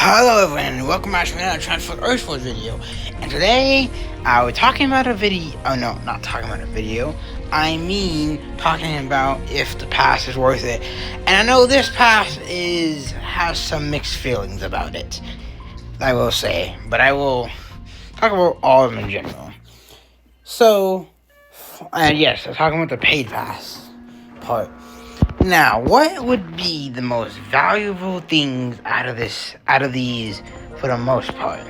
Hello everyone, and welcome back to another Transfer Earth Force video. And today, we're talking about a video. Oh no, not talking about a video. I mean, talking about if the pass is worth it. And I know this pass has some mixed feelings about it, I will say. But I will talk about all of them in general. So, yes, I'm talking about the paid pass part. Now, what would be the most valuable things out of these for the most part?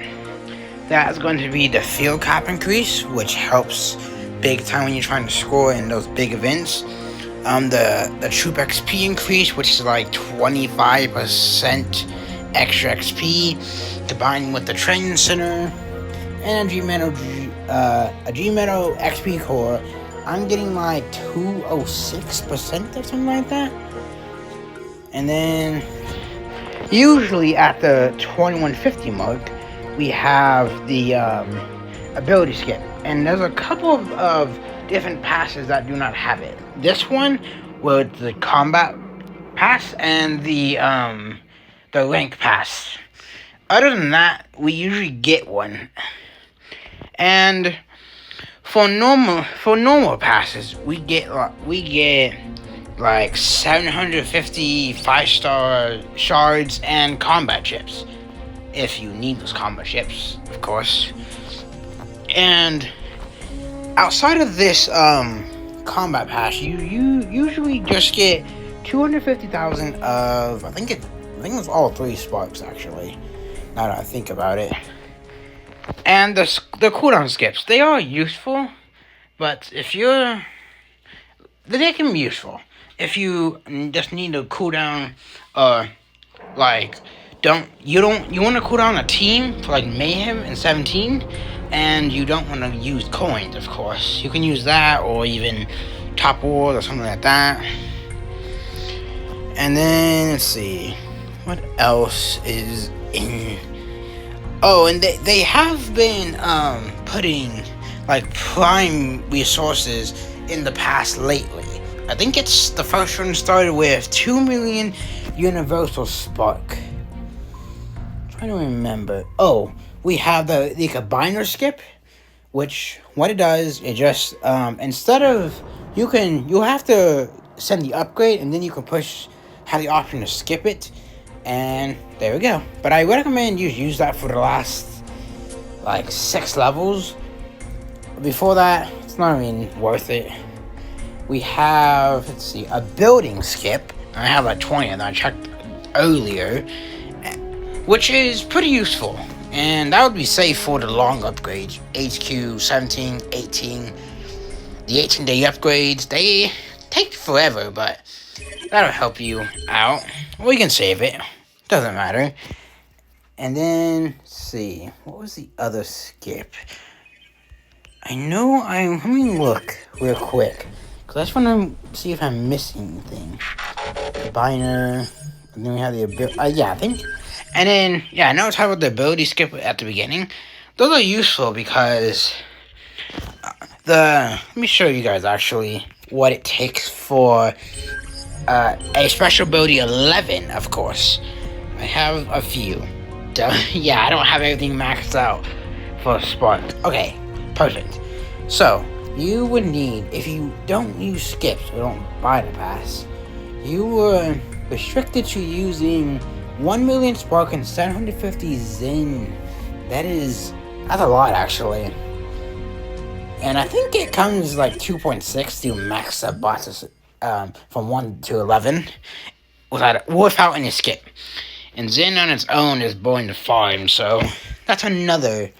That's going to be the field cap increase, which helps big time when you're trying to score in those big events. The troop XP increase, which is like 25% extra XP, combined with the training center and a G-Metal XP core. I'm getting like 206% or something like that. And then usually at the 2150 mark, we have the ability skip. And there's a couple of different passes that do not have it. This one with the combat pass and the rank pass. Other than that, we usually get one. And for normal passes, we get like 750 5-star shards and combat chips, if you need those combat chips, of course. And outside of this combat pass, you usually just get 250,000 of I think it was all 3 sparks actually. Now that I think about it. And the cooldown skips, they are useful, but they can be useful if you just need a cooldown, you want to cooldown a team for like Mayhem and 17, and you don't want to use coins, of course. You can use that, or even Top War or something like that. And then let's see, what else is in. Oh, and they have been putting like prime resources in the past lately. I think it's the first one started with 2 million universal spark. I'm trying to remember. Oh, we have the combiner skip, which what it does, it just instead of you have to send the upgrade, and then you can have the option to skip it. And there we go. But I recommend you use that for the last like 6 levels. Before that, it's not even worth it. We have, let's see, a building skip. I have like 20 of that I checked earlier, which is pretty useful. And that would be safe for the long upgrades. HQ 17, 18. The 18-day upgrades, they take forever, but that'll help you out. We can save it. Doesn't matter. And then, let's see. What was the other skip? I know let me look real quick. Because I just want to see if I'm missing anything. The binder. And then we have the ability. Yeah, I think. And then, yeah, I know it's about the ability skip at the beginning. Those are useful because let me show you guys actually what it takes for a special ability 11, of course. I have a few. Yeah, I don't have everything maxed out for Spark. Okay, perfect. So, you would need, if you don't use skips or don't buy the pass, you were restricted to using 1 million Spark and 750 Zen. That's a lot actually. And I think it comes like 2.6 to max up bots from 1 to 11 without any skip. And Zen on its own is boring to farm, so that's another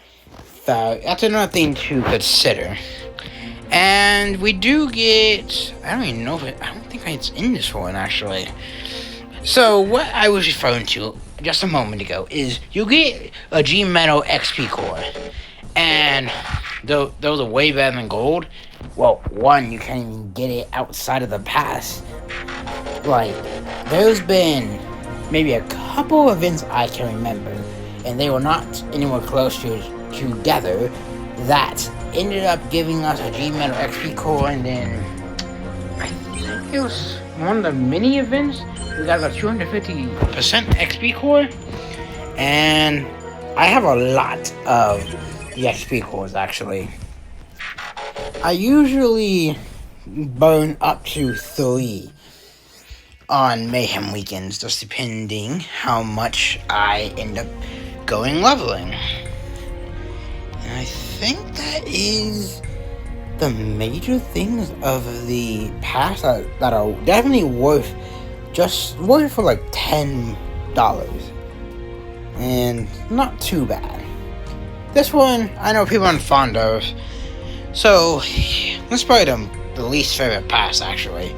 thing to consider. And we do get, I don't even know I don't think it's in this one actually. So what I was referring to just a moment ago is you get a G-Metal XP core, and those are way better than gold. Well, one, you can't even get it outside of the pass. Like, there's been maybe a couple events I can remember, and they were not anywhere close to together, that ended up giving us a G-Metal XP core, and then it was one of the mini events. We got a 250% XP core, and I have a lot of the XP cores actually. I usually burn up to 3 on Mayhem weekends, just depending how much I end up going leveling. And I think that is the major things of the pass that are definitely worth for like $10 and not too bad. This one I know people aren't fond of, so let's probably the least favorite pass actually.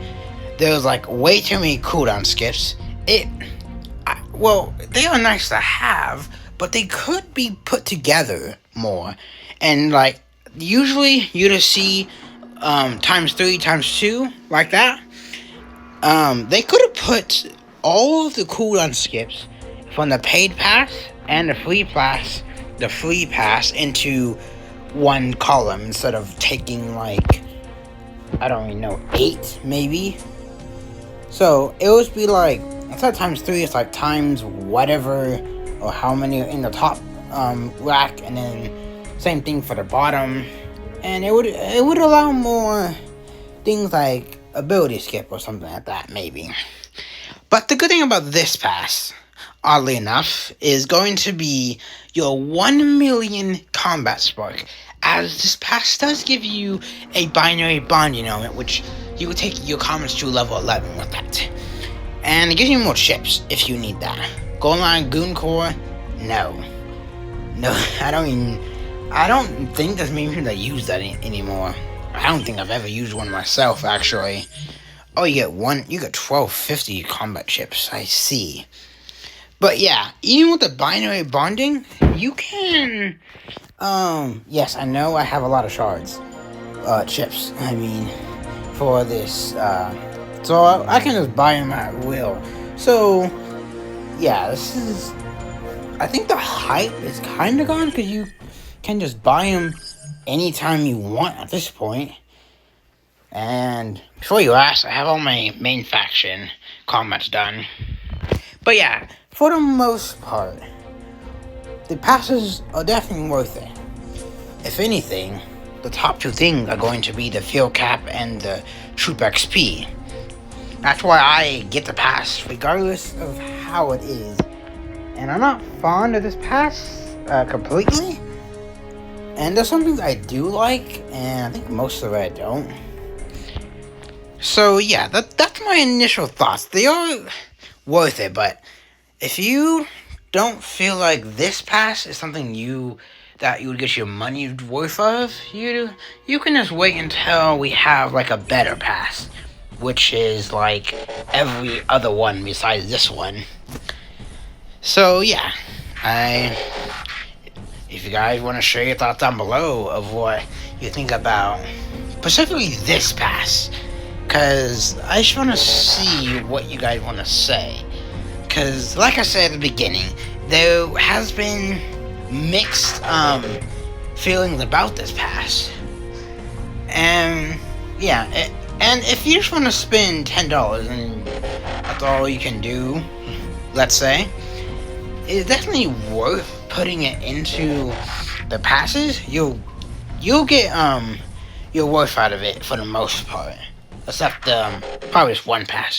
There's like way too many cooldown skips. Well, they are nice to have, but they could be put together more. And like usually you just see ×3 ×2 like that. They could have put all of the cooldown skips from the paid pass and the free pass into one column instead of taking like, I don't even know, 8 maybe. So it would be like, instead of ×3, it's like times whatever or how many are in the top rack, and then same thing for the bottom. And it would allow more things like ability skip or something like that maybe. But the good thing about this pass, oddly enough, is going to be your 1 million combat spark, as this pass does give you a binary bonding element, which you will take your commons to level 11 with that. And it gives you more chips if you need that. Gold Line Goon Core, no, I don't think there's many people that use that anymore. I don't think I've ever used one myself actually. Oh, you get 1250 combat chips, I see. But yeah, even with the binary bonding, you can, yes, I know I have a lot of shards, chips, I mean, for this, so I can just buy them at will. So, yeah, I think the hype is kind of gone, because you can just buy them anytime you want at this point. And before you ask, I have all my main faction combats done. But yeah, for the most part, the passes are definitely worth it. If anything, the top 2 things are going to be the field cap and the troop XP. That's why I get the pass, regardless of how it is. And I'm not fond of this pass completely. And there's some things I do like, and I think most of it I don't. So yeah, that's my initial thoughts. They are worth it, but if you don't feel like this pass is something that you would get your money worth of, you can just wait until we have like a better pass, which is like every other one besides this one. So yeah, if you guys want to share your thoughts down below of what you think about specifically this pass, because I just want to see what you guys want to say. Because like I said at the beginning, there has been mixed feelings about this pass. And yeah, and if you just want to spend $10 and that's all you can do, let's say, it's definitely worth putting it into the passes. You'll get your worth out of it for the most part, except probably just one pass.